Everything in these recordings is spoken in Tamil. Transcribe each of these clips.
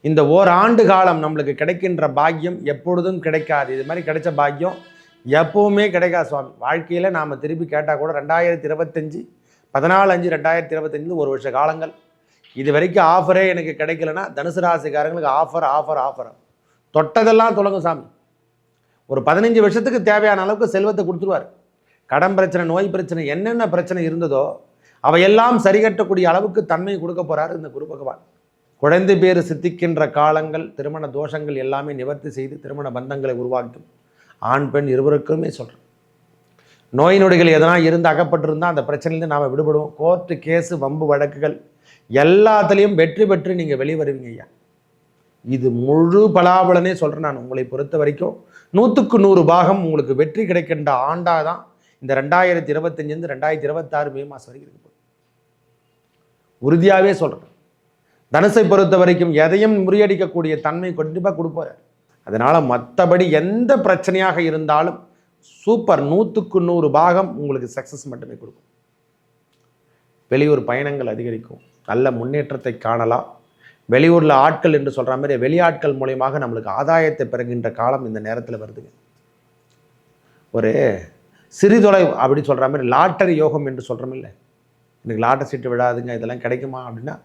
இந்த ஓராண்டு காலம் நம்மளுக்கு கிடைக்கின்ற பாக்கியம் எப்பொழுதும் கிடைக்காது. இது மாதிரி கிடைச்ச பாக்கியம் எப்பவுமே கிடைக்காது சுவாமி. வாழ்க்கையில் நாம் திருப்பி கேட்டால் கூட 2025 14/5/2025 ஒரு வருஷ காலங்கள் இது வரைக்கும் ஆஃபரே எனக்கு கிடைக்கலன்னா தனுசு ராசிக்காரங்களுக்கு ஆஃபர் தொட்டதெல்லாம் தொடங்கும் சாமி. ஒரு 15 வருஷத்துக்கு தேவையான அளவுக்கு செல்வத்தை கொடுத்துருவார். கடன் பிரச்சனை, நோய் பிரச்சனை, என்னென்ன பிரச்சனை இருந்ததோ அவையெல்லாம் சரிகட்டக்கூடிய அளவுக்கு தன்மை கொடுக்க போகிறார் இந்த குரு பகவான். குழந்தை பேர் சித்திக்கின்ற காலங்கள், திருமண தோஷங்கள் எல்லாமே நிவர்த்தி செய்து திருமண பந்தங்களை உருவாக்கும். ஆண் பெண் இருவருக்குமே சொல்கிறேன். நோய் நொடிகள் எதனா இருந்து அகப்பட்டிருந்தால் அந்த பிரச்சனையிலேருந்து நாம் விடுபடுவோம். கோர்ட்டு கேஸு வம்பு வழக்குகள் எல்லாத்துலேயும் வெற்றி பெற்று நீங்கள் வெளிவருவீங்க ஐயா. இது முழு பலாபலனே சொல்கிறேன் நான். உங்களை பொறுத்த வரைக்கும் 100க்கு 100 பாகம் உங்களுக்கு வெற்றி கிடைக்கின்ற ஆண்டாக தான் இந்த 2025 2026 மே மாதம் வரைக்கும் இருக்கு. உறுதியாகவே சொல்கிறேன். தனுசை பொறுத்த வரைக்கும் எதையும் முறியடிக்கக்கூடிய தன்மை கண்டிப்பாக கொடுப்பார். அதனால் மற்றபடி எந்த பிரச்சனையாக இருந்தாலும் சூப்பர் 100க்கு 100 பாகம் உங்களுக்கு சக்ஸஸ் மட்டுமே கொடுக்கும். வெளியூர் பயணங்கள் அதிகரிக்கும், நல்ல முன்னேற்றத்தை காணலாம். வெளியூரில் ஆட்கள் என்று சொல்கிற மாதிரி வெளியாட்கள் மூலயமாக நம்மளுக்கு ஆதாயத்தை பெறுகின்ற காலம் இந்த நேரத்தில் வருதுங்க. ஒரு சிறிதொலை அப்படி சொல்கிற மாதிரி லாட்டரி யோகம் என்று சொல்கிறோம் இல்லை, எனக்கு லாட்டரி சீட்டு விடாதுங்க, இதெல்லாம் கிடைக்குமா அப்படின்னா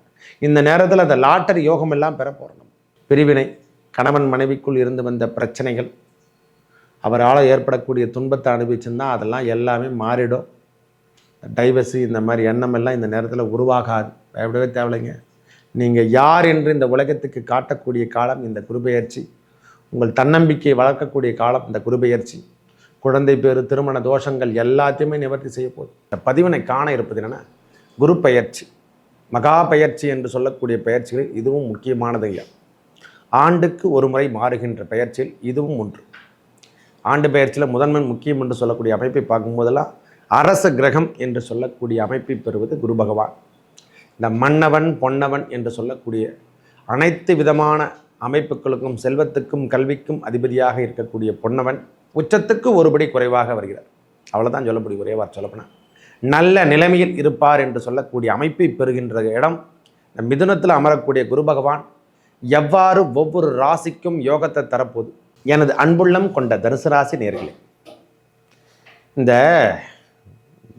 இந்த நேரத்தில் அந்த லாட்டரி யோகம் எல்லாம் பெற போகிறோம். பிரிவினை, கணவன் மனைவிக்குள் இருந்து வந்த பிரச்சனைகள், அவரால் ஏற்படக்கூடிய துன்பத்தை அனுபவிச்சுன்னா அதெல்லாம் எல்லாமே மாறிடும். டைவர்ஸு இந்த மாதிரி எண்ணம் எல்லாம் இந்த நேரத்தில் உருவாகாது. பயப்படவே தேவையில்லைங்க. நீங்கள் யார் என்று இந்த உலகத்துக்கு காட்டக்கூடிய காலம் இந்த குருபெயர்ச்சி. உங்கள் தன்னம்பிக்கையை வளர்க்கக்கூடிய காலம் இந்த குருபெயர்ச்சி. குழந்தை பேரு, திருமண தோஷங்கள் எல்லாத்தையுமே நிவர்த்தி செய்ய போகுது. இந்த பதிவினை காண இருப்பது என்னென்னா குரு பெயர்ச்சி, மகா பெயர்ச்சி என்று சொல்லக்கூடிய பெயர்ச்சிகளில் இதுவும் முக்கியமானது ஐயா. ஆண்டுக்கு ஒரு முறை மாறுகின்ற பெயர்ச்சியில் இதுவும் ஒன்று. ஆண்டு பெயர்ச்சியில் முதன்மை முக்கியம் என்று சொல்லக்கூடிய அமைப்பை பார்க்கும்போதெல்லாம் அரச கிரகம் என்று சொல்லக்கூடிய அமைப்பை பெறுவது குரு பகவான். இந்த மன்னவன் பொன்னவன் என்று சொல்லக்கூடிய அனைத்து விதமான அமைப்புகளுக்கும் செல்வத்துக்கும் கல்விக்கும் அதிபதியாக இருக்கக்கூடிய பொன்னவன் உச்சத்துக்கு ஒருபடி குறைவாக வருகிறார். அவ்வளோதான் சொல்லக்கூடிய ஒரே வார்த்தை சொல்லப்போனால் நல்ல நிலைமையில் இருப்பார் என்று சொல்லக்கூடிய அமைப்பை பெறுகின்ற இடம் இந்த மிதுனத்தில் அமரக்கூடிய குரு பகவான் எவ்வாறு ஒவ்வொரு ராசிக்கும் யோகத்தை தரப்போது. எனது அன்புள்ளம் கொண்ட தனுசு ராசி நேயர்களே, இந்த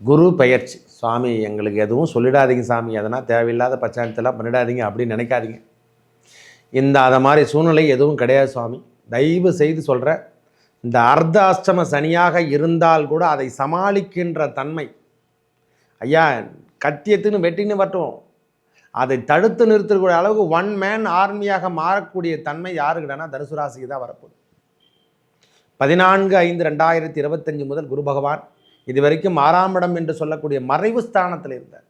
குரு பெயர்ச்சி சுவாமி எங்களுக்கு எதுவும் சொல்லிடாதீங்க சாமி, அதனால் தேவையில்லாத பச்சாயத்தெல்லாம் பண்ணிடாதீங்க அப்படின்னு நினைக்காதீங்க. அதை மாதிரி சூழ்நிலை எதுவும் கிடையாது சுவாமி. தயவு செய்து சொல்கிறேன், இந்த அர்த்த அஷ்டம சனியாக இருந்தால் கூட அதை சமாளிக்கின்ற தன்மை ஐயா, கத்தியத்துன்னு வெட்டின்னு வரட்டும், அதை தடுத்து நிறுத்தக்கூடிய அளவுக்கு ஒன் மேன் ஆர்மியாக மாறக்கூடிய தன்மை யாருக்கிட்டனா தனுசு ராசிக்கு தான் வரப்போகுது. 14/5/2025 முதல் குரு பகவான் இதுவரைக்கும் 6ஆம் இடம் என்று சொல்லக்கூடிய மறைவு ஸ்தானத்தில் இருந்தார்.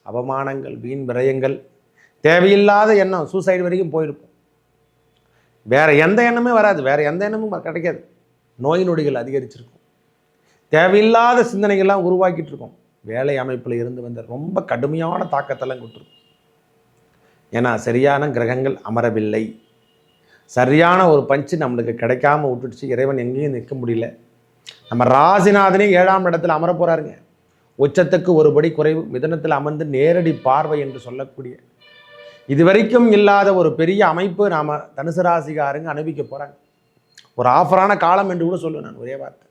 அவமானங்கள், வீண் விரயங்கள், தேவையில்லாத எண்ணம், சூசைடு வரைக்கும் போயிருப்போம். வேறு எந்த எண்ணமே வராது, வேறு எந்த எண்ணமும் கிடைக்காது. நோய் நொடிகள் அதிகரிச்சிருக்கும், தேவையில்லாத சிந்தனைகள்லாம் உருவாக்கிட்டு இருக்கோம். வேலை அமைப்பில் இருந்து வந்த ரொம்ப கடுமையான தாக்கத்தெல்லாம் கொடுத்துருக்கும். ஏன்னா சரியான கிரகங்கள் அமரவில்லை, சரியான ஒரு பஞ்சு நம்மளுக்கு கிடைக்காம விட்டுடுச்சு. இறைவன் எங்கேயும் நிற்க முடியல. நம்ம ராசிநாதனே 7ஆம் இடத்துல அமர போகிறாருங்க. உச்சத்துக்கு ஒருபடி குறைவு, மிதுனத்தில் அமர்ந்து நேரடி பார்வை என்று சொல்லக்கூடிய இதுவரைக்கும் இல்லாத ஒரு பெரிய அமைப்பு நாம் தனுசு ராசிக்காரங்க அனுபவிக்க போகிறாங்க. ஒரு ஆஃபரான காலம் என்று கூட சொல்லுவேன் நான் ஒரே வார்த்தை.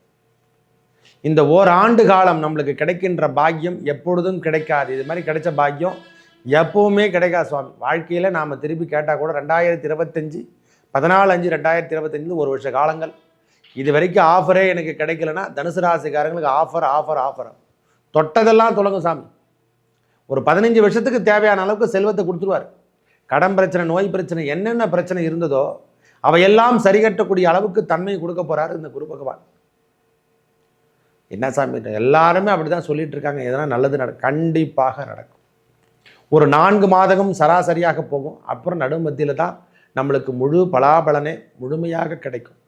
இந்த ஓராண்டு காலம் நம்மளுக்கு கிடைக்கின்ற பாக்கியம் எப்பொழுதும் கிடைக்காது. இது மாதிரி கிடைச்ச பாக்கியம் எப்பவுமே கிடைக்காது சுவாமி. வாழ்க்கையில் நாம் திருப்பி கேட்டால் கூட 2025 14/5/2025 ஒரு வருஷ காலங்கள் இது வரைக்கும் ஆஃபரே எனக்கு கிடைக்கலன்னா தனுசு ராசிக்காரங்களுக்கு ஆஃபர் தொட்டதெல்லாம் தொடங்கும் சாமி. ஒரு 15 வருஷத்துக்கு தேவையான அளவுக்கு செல்வத்தை கொடுத்துருவார். கடன் பிரச்சனை, நோய் பிரச்சனை, என்னென்ன பிரச்சனை இருந்ததோ அவையெல்லாம் சரிகட்டக்கூடிய அளவுக்கு தன்மை கொடுக்க போகிறாரு இந்த குரு பகவான். என்ன சாமி, எல்லாருமே அப்படி தான் சொல்லிட்டு இருக்காங்க. எதனா நல்லது கண்டிப்பாக நடக்கும். ஒரு 4 மாதமும் சராசரியாக போகும். அப்புறம் நடுமத்தியில் தான் நம்மளுக்கு முழு பலாபலனே முழுமையாக கிடைக்கும்.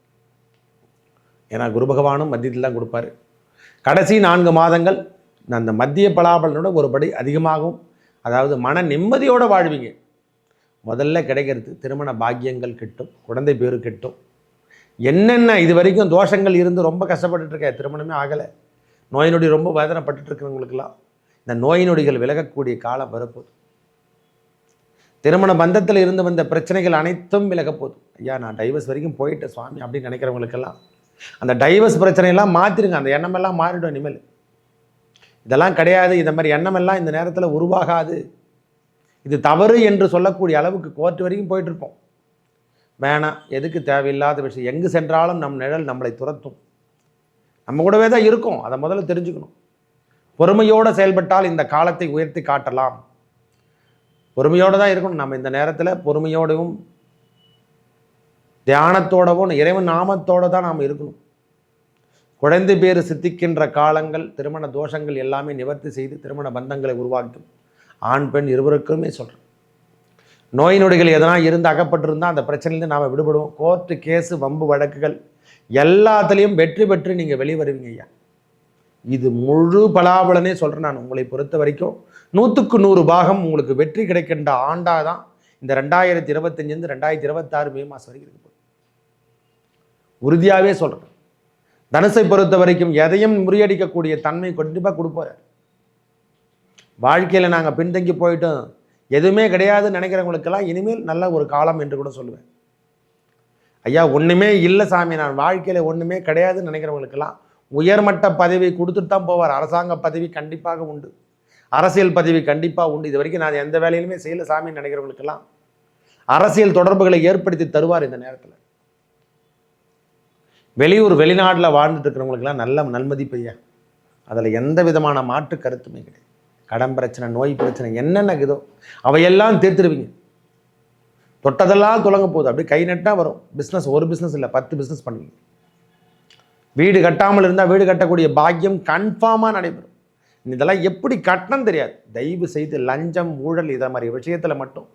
ஏன்னா குரு பகவானும் மத்தியத்தில் தான் கொடுப்பாரு. கடைசி 4 மாதங்கள் அந்த மத்திய பலாபலனோட ஒருபடி அதிகமாகவும், அதாவது மன நிம்மதியோடு வாழ்வீங்க. முதல்ல கிடைக்கிறது திருமண பாக்கியங்கள் கிட்டும், குழந்தை பேரு கிட்டும். என்னென்ன இது வரைக்கும் தோஷங்கள் இருந்து ரொம்ப கஷ்டப்பட்டுருக்க, திருமணமே ஆகலை, நோய் நொடி ரொம்ப வேதனைப்பட்டு இருக்கிறவங்களுக்கெல்லாம் இந்த நோய் நொடிகள் விலகக்கூடிய காலம் வரப்போகுது. திருமண பந்தத்தில் இருந்து வந்த பிரச்சனைகள் அனைத்தும் விலக போகுது. ஐயா நான் டைவர்ஸ் வரைக்கும் போயிட்டேன் சுவாமி அப்படின்னு நினைக்கிறவங்களுக்கெல்லாம் அந்த டைவர்ஸ் பிரச்சனையெல்லாம் மாற்றிருங்க. அந்த எண்ணமெல்லாம் மாறிடும். இனிமேல் இதெல்லாம் கிடையாது, இந்த மாதிரி எண்ணமெல்லாம் இந்த நேரத்தில் உருவாகாது, இது தவறு என்று சொல்லக்கூடிய அளவுக்கு கோர்ட் வரைக்கும் போயிட்டுருப்போம். வேணாம், எதுக்கு தேவையில்லாத விஷயம். எங்கு சென்றாலும் நம் நிழல் நம்மளை துரத்தும், நம்ம கூடவே தான் இருக்கும். அதை முதல்ல தெரிஞ்சுக்கணும். பொறுமையோடு செயல்பட்டால் இந்த காலத்தை உயர்த்தி காட்டலாம். பொறுமையோடு தான் இருக்கணும். நம்ம இந்த நேரத்தில் பொறுமையோடவும் தியானத்தோடவும் இறைவன் நாமத்தோடு தான் நாம் இருக்கணும். குழந்தை பேறு சித்திக்கின்ற காலங்கள், திருமண தோஷங்கள் எல்லாமே நிவர்த்தி செய்து திருமண பந்தங்களை உருவாக்கும். ஆண் பெண் இருவருக்குமே சொல்கிறேன். நோய் நொடிகள் எதனா இருந்து அகப்பட்டிருந்தால் அந்த பிரச்சனையிலேருந்து நாம் விடுபடுவோம். கோர்ட்டு கேஸு வம்பு வழக்குகள் எல்லாத்துலேயும் வெற்றி பெற்று நீங்கள் வெளிவருவீங்க ஐயா. இது முழு பலாபலனே சொல்கிறேன் நான். உங்களை பொறுத்த வரைக்கும் 100க்கு 100 பாகம் உங்களுக்கு வெற்றி கிடைக்கின்ற ஆண்டாக தான் இந்த 2025 2026 மே மாதம் வரைக்கும் இருக்கு. உறுதியாகவே சொல்கிறேன். தனுசை பொறுத்த வரைக்கும் எதையும் முறியடிக்கக்கூடிய தன்மை கண்டிப்பாக கொடுப்பார். வாழ்க்கையில் நாங்கள் பின்தங்கி போயிட்டோம், எதுவுமே கிடையாதுன்னு நினைக்கிறவங்களுக்கெல்லாம் இனிமேல் நல்ல ஒரு காலம் என்று கூட சொல்லுவேன். ஐயா ஒன்றுமே இல்லை சாமி, நான் வாழ்க்கையில் ஒன்றுமே கிடையாதுன்னு நினைக்கிறவங்களுக்கெல்லாம் உயர்மட்ட பதவி கொடுத்துட்டு தான் போவார். அரசாங்க பதவி கண்டிப்பாக உண்டு, அரசியல் பதவி கண்டிப்பாக உண்டு. இது வரைக்கும் நான் எந்த வேலையிலுமே செய்யலை சாமின்னு நினைக்கிறவங்களுக்கெல்லாம் அரசியல் தொடர்புகளை ஏற்படுத்தி தருவார். இந்த நேரத்தில் வெளியூர் வெளிநாட்டில் வாழ்ந்துட்டு இருக்கிறவங்களுக்கெல்லாம் நல்ல நன்மதிப்பு ஐயா. அதில் எந்த விதமான மாற்று கருத்துமே கிடையாது. கடன் பிரச்சனை, நோய் பிரச்சனை என்னென்ன இதோ அவையெல்லாம் தீர்த்துருவீங்க. தொட்டதெல்லாம் துலங்க போகுது. அப்படி கை நட்டா வரும். பிஸ்னஸ், ஒரு பிஸ்னஸ் இல்லை 10 பிஸ்னஸ் பண்ணுவீங்க. வீடு கட்டாமல் இருந்தால் வீடு கட்டக்கூடிய பாக்கியம் கன்ஃபார்மாக நடைபெறும். இதெல்லாம் எப்படி கட்டணும் தெரியாது. தயவு செய்து லஞ்சம், ஊழல் இதை மாதிரி விஷயத்தில் மட்டும்,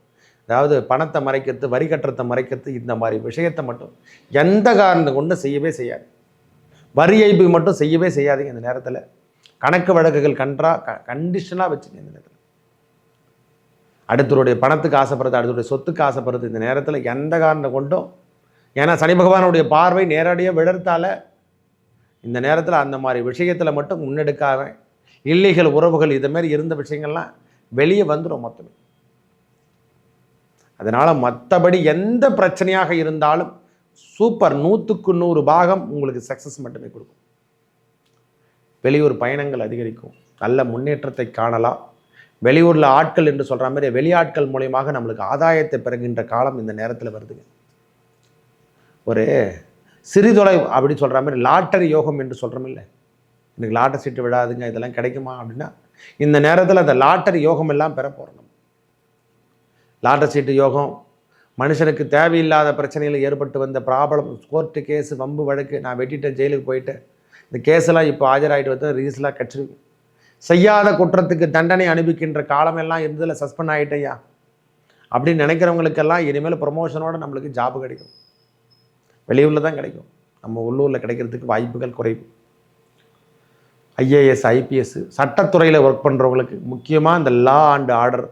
அதாவது பணத்தை மறைக்கிறது, வரி கட்டுறதை மறைக்கிறது, இந்த மாதிரி விஷயத்தை மட்டும் எந்த காரணம் கொண்டு செய்யவே செய்யாது. வரி ஏய்ப்பு மட்டும் செய்யவே செய்யாதீங்க. இந்த நேரத்தில் கணக்கு வழக்குகள் கண்டிஷனாக வச்சுங்க. இந்த நேரத்தில் அடுத்தருடைய பணத்துக்கு ஆசைப்படுறது, அடுத்தருடைய சொத்துக்கு ஆசைப்படுறது இந்த நேரத்தில் எந்த காரணம் கொண்டும், ஏன்னா சனி பகவானுடைய பார்வை நேரடியாக விழறதால இந்த நேரத்தில் அந்த மாதிரி விஷயத்தில் மட்டும் முன்னெடுக்காம இல்லீகல் உறவுகள் இதுமாரி இருந்த விஷயங்கள்லாம் வெளியே வந்துடும் மொத்தமே. அதனால் மற்றபடி எந்த பிரச்சனையாக இருந்தாலும் சூப்பர் 100க்கு 100 பாகம் உங்களுக்கு சக்ஸஸ் மட்டுமே கொடுக்கும். வெளியூர் பயணங்கள் அதிகரிக்கும், நல்ல முன்னேற்றத்தை காணலாம். வெளியூரில் ஆட்கள் என்று சொல்கிற மாதிரி வெளியாட்கள் மூலயமாக நம்மளுக்கு ஆதாயத்தை பெறுகின்ற காலம் இந்த நேரத்தில் வருதுங்க. ஒரு சிறிதொலை அப்படி சொல்கிற மாதிரி லாட்டரி யோகம் என்று சொல்கிறோம் இல்லை, எனக்கு லாட்டரி சீட்டு விடாதுங்க, இதெல்லாம் கிடைக்குமா அப்படின்னா இந்த நேரத்தில் அந்த லாட்டரி யோகம் எல்லாம் பெற போகிறோம். லாட்டரி சீட்டு யோகம், மனுஷனுக்கு தேவையில்லாத பிரச்சனைகள் ஏற்பட்டு வந்த ப்ராப்ளம், கோர்ட்டு கேஸு வம்பு வழக்கு, நான் வெட்டிட்டேன் ஜெயிலுக்கு போயிட்டேன், இந்த கேஸெல்லாம் இப்போ ஆஜராகிட்டு வந்து ரீசலாக கட்சிருவேன், செய்யாத குற்றத்துக்கு தண்டனை அனுபவிக்கின்ற காலமெல்லாம் இருந்ததில் சஸ்பெண்ட் ஆகிட்டையா அப்படின்னு நினைக்கிறவங்களுக்கெல்லாம் இனிமேல் ப்ரொமோஷனோடு நம்மளுக்கு ஜாப் கிடைக்கும். வெளியூரில் தான் கிடைக்கும், நம்ம உள்ளூரில் கிடைக்கிறதுக்கு வாய்ப்புகள் குறைவு. ஐஏஎஸ், ஐபிஎஸ், சட்டத்துறையில் ஒர்க் பண்ணுறவங்களுக்கு முக்கியமாக இந்த லா அண்ட் ஆர்டர்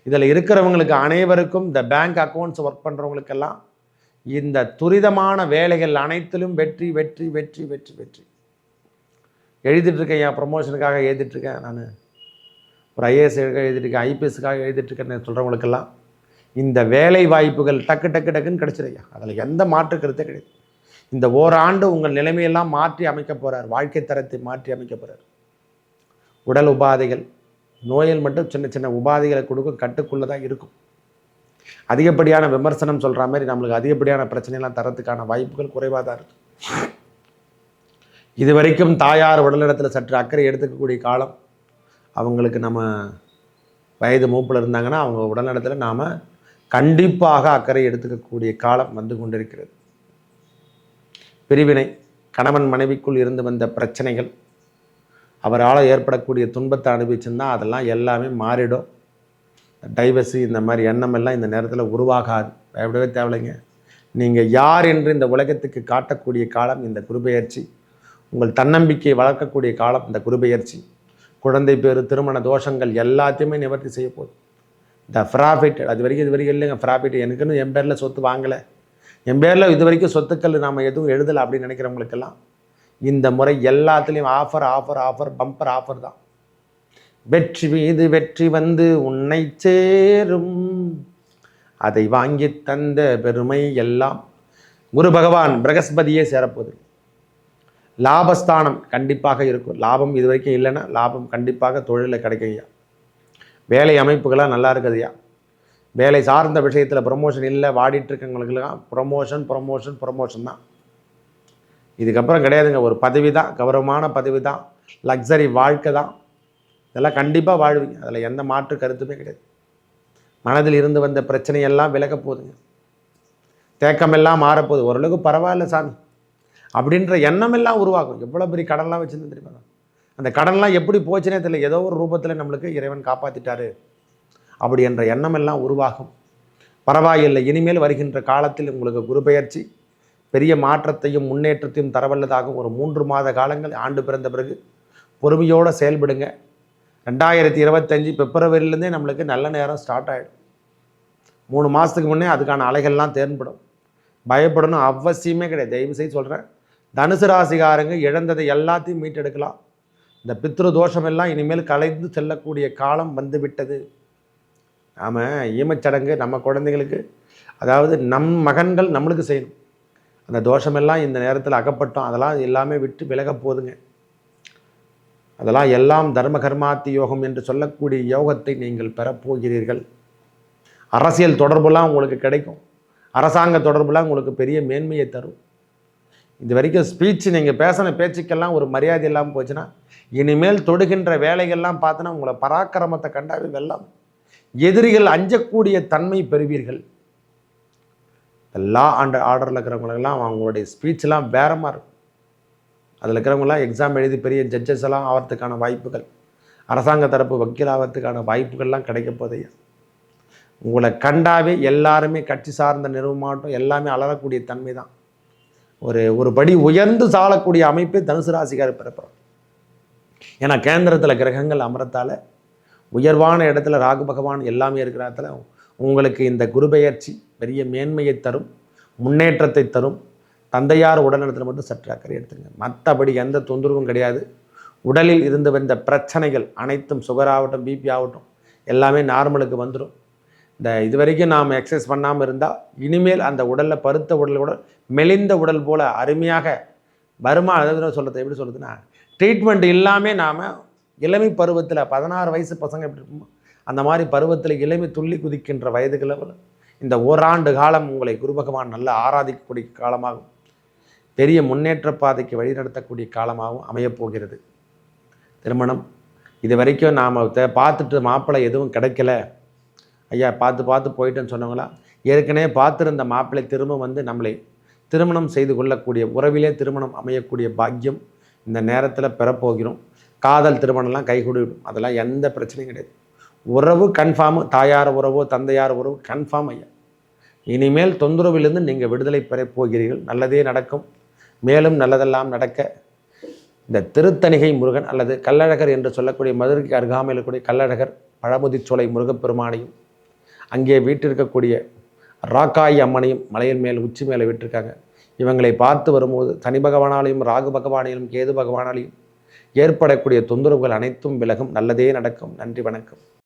இதில் இருக்கிறவங்களுக்கு அனைவருக்கும், இந்த பேங்க் அக்கௌண்ட்ஸ் ஒர்க் பண்ணுறவங்களுக்கெல்லாம் இந்த துரிதமான வேலைகள் அனைத்திலும் வெற்றி வெற்றி வெற்றி வெற்றி வெற்றி. எழுதிட்டுருக்கேன், என் ப்ரொமோஷனுக்காக எழுதிட்டுருக்கேன், நான் ஒரு ஐஏஎஸ் எழுதிட்டுருக்கேன், ஐபிஎஸ்க்காக எழுதிட்டுருக்கேன்னு சொல்கிறவங்களுக்கெல்லாம் இந்த வேலை வாய்ப்புகள் டக்கு டக்கு டக்குன்னு கிடச்சிருக்கேன். அதில் எந்த மாற்று கருத்தே கிடையாது. இந்த ஓராண்டு உங்கள் நிலைமையெல்லாம் மாற்றி அமைக்க போகிறார், வாழ்க்கை தரத்தை மாற்றி அமைக்க போகிறார். உடல் உபாதைகள், நோயில் மட்டும் சின்ன சின்ன உபாதைகளை கொடுக்கும், கட்டுக்குள்ளே தான் இருக்கும். அதிகப்படியான விமர்சனம் சொல்கிற மாதிரி நம்மளுக்கு அதிகப்படியான பிரச்சனைலாம் தரத்துக்கான வாய்ப்புகள் குறைவாக தான் இருக்குது. இது வரைக்கும் தாயார் உடல்நலத்தில் சற்று அக்கறை எடுத்துக்கக்கூடிய காலம். அவங்களுக்கு நம்ம வயது மூப்பில் இருந்தாங்கன்னா அவங்க உடல்நலத்தில் நாம் கண்டிப்பாக அக்கறை எடுத்துக்கக்கூடிய காலம் வந்து கொண்டிருக்கிறது. பிரிவினை, கணவன் மனைவிக்குள் இருந்து வந்த பிரச்சனைகள், அவரால் ஏற்படக்கூடிய துன்பத்தை அனுபவிச்சுன்னா அதெல்லாம் எல்லாமே மாறிடும். டைவர்ஸு இந்த மாதிரி எண்ணம் எல்லாம் இந்த நேரத்தில் உருவாகாது. பயப்படவே தேவையில்லைங்க. நீங்கள் யார் என்று இந்த உலகத்துக்கு காட்டக்கூடிய காலம் இந்த குருபெயர்ச்சி. உங்கள் தன்னம்பிக்கையை வளர்க்கக்கூடிய காலம் இந்த குருபெயர்ச்சி. குழந்தை பேர், திருமண தோஷங்கள் எல்லாத்தையுமே நிவர்த்தி செய்ய போகுது. இந்த ப்ராஃபிட் இது வரைக்கும் இல்லைங்க. ப்ராஃபிட் எனக்குன்னு என் பேரில் சொத்து வாங்கலை, என் பேரில் இது வரைக்கும் சொத்துக்கள் நாம் எதுவும் எழுதலை அப்படின்னு நினைக்கிறவங்களுக்கெல்லாம் இந்த முறை எல்லாத்துலேயும் offer offer offer bumper offer தான். வெற்றி மீது வெற்றி வந்து உன்னை சேரும், அதை வாங்கி தந்த பெருமை எல்லாம் குரு பகவான் பிரகஸ்பதியே சேரப்போகுது. லாபஸ்தானம் கண்டிப்பாக இருக்கும். லாபம் இது வரைக்கும் இல்லைன்னா லாபம் கண்டிப்பாக தொழிலில் கிடைக்குங்கய்யா. வேலை அமைப்புகளாக நல்லா இருக்குதுயா. வேலை சார்ந்த விஷயத்தில் ப்ரொமோஷன் இல்லை வாடிட்டு இருக்கவங்களுக்குலாம் ப்ரொமோஷன் தான். இதுக்கப்புறம் கிடையாதுங்க. ஒரு பதவி தான், கௌரவமான பதவி தான், லக்ஸரி வாழ்க்கை தான். இதெல்லாம் கண்டிப்பாக வாழ்வீங்க. அதில் எந்த மாற்று கருத்துமே கிடையாது. மனதில் இருந்து வந்த பிரச்சனையெல்லாம் விலக போகுதுங்க. தேக்கமெல்லாம் மாறப்போகுது. ஓரளவுக்கு பரவாயில்ல சாமி அப்படின்ற எண்ணமெல்லாம் உருவாகும். எவ்வளோ பெரிய கடன்லாம் வச்சுருந்து தெரியுமா? அந்த கடன்லாம் எப்படி போச்சுனே தெரியல. ஏதோ ஒரு ரூபத்தில் நம்மளுக்கு இறைவன் காப்பாற்றிட்டாரு அப்படி என்ற எண்ணமெல்லாம் உருவாகும். பரவாயில்லை. இனிமேல் வருகின்ற காலத்தில் உங்களுக்கு குரு பெயர்ச்சி பெரிய மாற்றத்தையும் முன்னேற்றத்தையும் தரவல்லதாகும். ஒரு 3 மாத காலங்கள் ஆண்டு பிறந்த பிறகு பொறுமையோடு செயல்படுங்க. 2025 பிப்ரவரியிலேருந்தே நம்மளுக்கு நல்ல நேரம் ஸ்டார்ட் ஆகிடும். 3 மாதத்துக்கு முன்னே அதுக்கான அலைகள்லாம் தேர்ன்படும். பயப்படணும் அவசியமே கிடையாது. தயவு செய்து சொல்கிறேன், தனுசு ராசிகாரங்க இழந்ததை எல்லாத்தையும் மீட்டெடுக்கலாம். இந்த பித்ரு தோஷம் எல்லாம் இனிமேல் கலைந்து செல்லக்கூடிய காலம் வந்து விட்டது. நாம் ஈமச்சடங்கு நம்ம குழந்தைங்களுக்கு, அதாவது நம் மகன்கள் நம்மளுக்கு செய்யணும். அந்த தோஷமெல்லாம் இந்த நேரத்தில் அகப்பட்டோம். அதெல்லாம் எல்லாமே விட்டு விலக போதுங்க. அதெல்லாம் எல்லாம் தர்ம கர்மாத்தி யோகம் என்று சொல்லக்கூடிய யோகத்தை நீங்கள் பெறப்போகிறீர்கள். அரசியல் தொடர்புலாம் உங்களுக்கு கிடைக்கும். அரசாங்க தொடர்புலாம் உங்களுக்கு பெரிய மேன்மையை தரும். இது வரைக்கும் ஸ்பீச் நீங்கள் பேசின பேச்சுக்கெல்லாம் ஒரு மரியாதை இல்லாமல் போச்சுன்னா, இனிமேல் தொடுகின்ற வேலைகள்லாம் பார்த்தோன்னா உங்களை பராக்கிரமத்தை கண்டாவே வெல்லாம். எதிரிகள் அஞ்சக்கூடிய தன்மை பெறுவீர்கள். எல்லா ஆர்டரில் இருக்கிறவங்களுக்கெல்லாம் அவங்களுடைய ஸ்பீச்செலாம் வேறமாக இருக்கும். அதில் இருக்கிறவங்களாம் எக்ஸாம் எழுதி பெரிய ஜட்ஜஸ் எல்லாம் ஆகிறதுக்கான வாய்ப்புகள், அரசாங்க தரப்பு வக்கீல் ஆகிறதுக்கான வாய்ப்புகள்லாம் கிடைக்க போதையா. உங்களை கண்டாவே எல்லாருமே கட்சி சார்ந்த நிறுவனமாகட்டும் எல்லாமே அலறக்கூடிய தன்மை தான். ஒரு படி உயர்ந்து சாலக்கூடிய அமைப்பை தனுசு ராசிக்காரர் பிறப்புறோம். ஏன்னா கேந்திரத்தில் கிரகங்கள் அமரத்தால் உயர்வான இடத்துல ராகு பகவான் எல்லாமே இருக்கிற இடத்துல உங்களுக்கு இந்த குரு பெயர்ச்சி பெரிய மேன்மையை தரும், முன்னேற்றத்தை தரும். தந்தையார் உடல்நலத்தில் மட்டும் சற்று அக்கறை எடுத்துங்க. மற்றபடி எந்த தொந்தரவும் கிடையாது. உடலில் இருந்து வந்த பிரச்சனைகள் அனைத்தும் சுகர் ஆகட்டும் பிபி ஆகட்டும் எல்லாமே நார்மலுக்கு வந்துடும். இந்த இது வரைக்கும் நாம் எக்ஸசைஸ் பண்ணாமல் இருந்தால் இனிமேல் அந்த உடலில் பருத்த உடல் கூட மெலிந்த உடல் போல் அருமையாக வருமா. அதாவது சொல்கிறது எப்படி சொல்கிறதுன்னா, ட்ரீட்மெண்ட் இல்லாமல் நாம் இளமை பருவத்தில் 16 வயசு பசங்க எப்படி இருக்குமோ அந்த மாதிரி பருவத்தில் இளமை துள்ளி குதிக்கின்ற வயதுகளில் இந்த ஓராண்டு காலம் உங்களை குரு பகவான் நல்லா ஆராதிக்கக்கூடிய காலமாகும். பெரிய முன்னேற்ற பாதைக்கு வழிநடத்தக்கூடிய காலமாகவும் அமையப்போகிறது. திருமணம் இது வரைக்கும் நாம் பார்த்துட்டு மாப்பிள்ளை எதுவும் கிடைக்கல ஐயா, பார்த்து போயிட்டேன்னு சொன்னவங்களா, ஏற்கனவே பார்த்துருந்த மாப்பிள்ளை திரும்ப வந்து நம்மளை திருமணம் செய்து கொள்ளக்கூடிய உறவிலே திருமணம் அமையக்கூடிய பாக்கியம் இந்த நேரத்தில் பெறப்போகிறோம். காதல் திருமணம்லாம் கைகூடிவிடும். அதெல்லாம் எந்த பிரச்சனையும் கிடையாது. உறவு கன்ஃபார்மு, தாயார் உறவோ தந்தையார் உறவு கன்ஃபார்ம் ஐயா. இனிமேல் தொந்தரவிலிருந்து நீங்கள் விடுதலை பெறப் போகிறீர்கள். நல்லதே நடக்கும். மேலும் நல்லதெல்லாம் நடக்க இந்த திருத்தணிகை முருகன் அல்லது கள்ளழகர் என்று சொல்லக்கூடிய மதுரைக்கு அருகாமையில் இருக்கக்கூடிய கள்ளழகர் பழமுதிர்ச்சோலை முருகப்பெருமானையும் அங்கே வீட்டிருக்கக்கூடிய ராக்காயி அம்மனையும் மலையின் மேல் உச்சி மேலே விட்டிருக்காங்க. இவங்களை பார்த்து வரும்போது சனி பகவானாலையும் ராகு பகவானாலையும் கேது பகவானாலையும் ஏற்படக்கூடிய தொந்தரவுகள் அனைத்தும் விலகும். நல்லதே நடக்கும். நன்றி, வணக்கம்.